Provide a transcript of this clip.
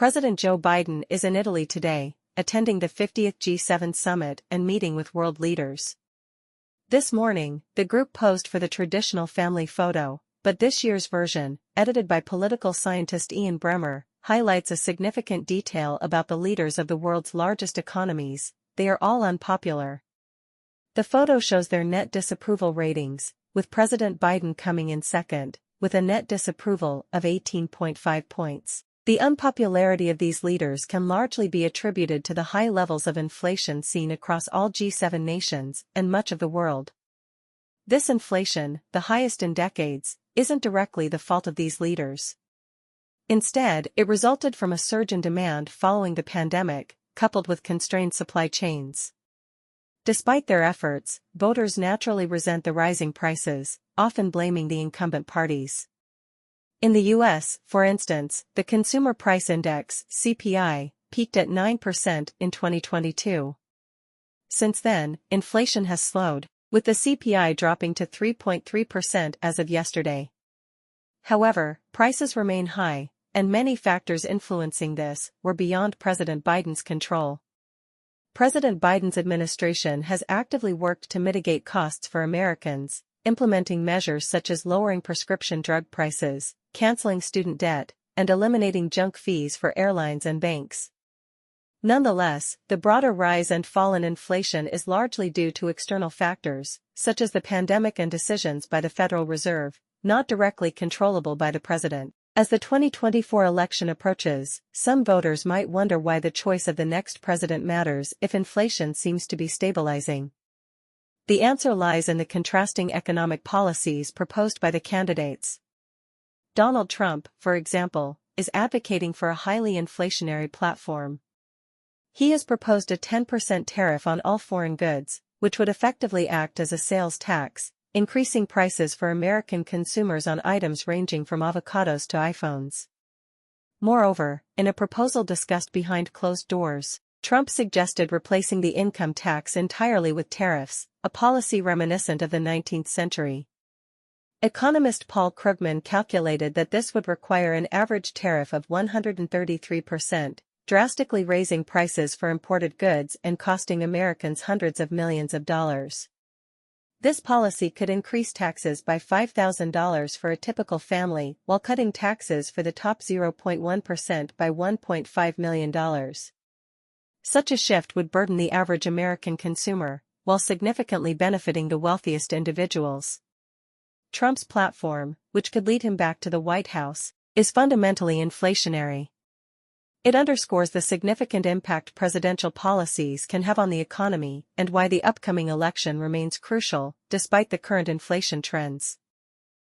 President Joe Biden is in Italy today, attending the 50th G7 summit and meeting with world leaders. This morning, the group posed for the traditional family photo, but this year's version, edited by political scientist Ian Bremmer, highlights a significant detail about the leaders of the world's largest economies: they are all unpopular. The photo shows their net disapproval ratings, with President Biden coming in second, with a net disapproval of 18.5 points. The unpopularity of these leaders can largely be attributed to the high levels of inflation seen across all G7 nations and much of the world. This inflation, the highest in decades, isn't directly the fault of these leaders. Instead, it resulted from a surge in demand following the pandemic, coupled with constrained supply chains. Despite their efforts, voters naturally resent the rising prices, often blaming the incumbent parties. In the U.S., for instance, the Consumer Price Index (CPI) peaked at 9% in 2022. Since then, inflation has slowed, with the CPI dropping to 3.3% as of yesterday. However, prices remain high, and many factors influencing this were beyond President Biden's control. President Biden's administration has actively worked to mitigate costs for Americans, implementing measures such as lowering prescription drug prices, canceling student debt, and eliminating junk fees for airlines and banks. Nonetheless, the broader rise and fall in inflation is largely due to external factors, such as the pandemic and decisions by the Federal Reserve, not directly controllable by the president. As the 2024 election approaches, some voters might wonder why the choice of the next president matters if inflation seems to be stabilizing. The answer lies in the contrasting economic policies proposed by the candidates. Donald Trump, for example, is advocating for a highly inflationary platform. He has proposed a 10% tariff on all foreign goods, which would effectively act as a sales tax, increasing prices for American consumers on items ranging from avocados to iPhones. Moreover, in a proposal discussed behind closed doors, Trump suggested replacing the income tax entirely with tariffs, a policy reminiscent of the 19th century. Economist Paul Krugman calculated that this would require an average tariff of 133%, drastically raising prices for imported goods and costing Americans hundreds of millions of dollars. This policy could increase taxes by $5,000 for a typical family while cutting taxes for the top 0.1% by $1.5 million. Such a shift would burden the average American consumer, while significantly benefiting the wealthiest individuals. Trump's platform, which could lead him back to the White House, is fundamentally inflationary. It underscores the significant impact presidential policies can have on the economy and why the upcoming election remains crucial, despite the current inflation trends.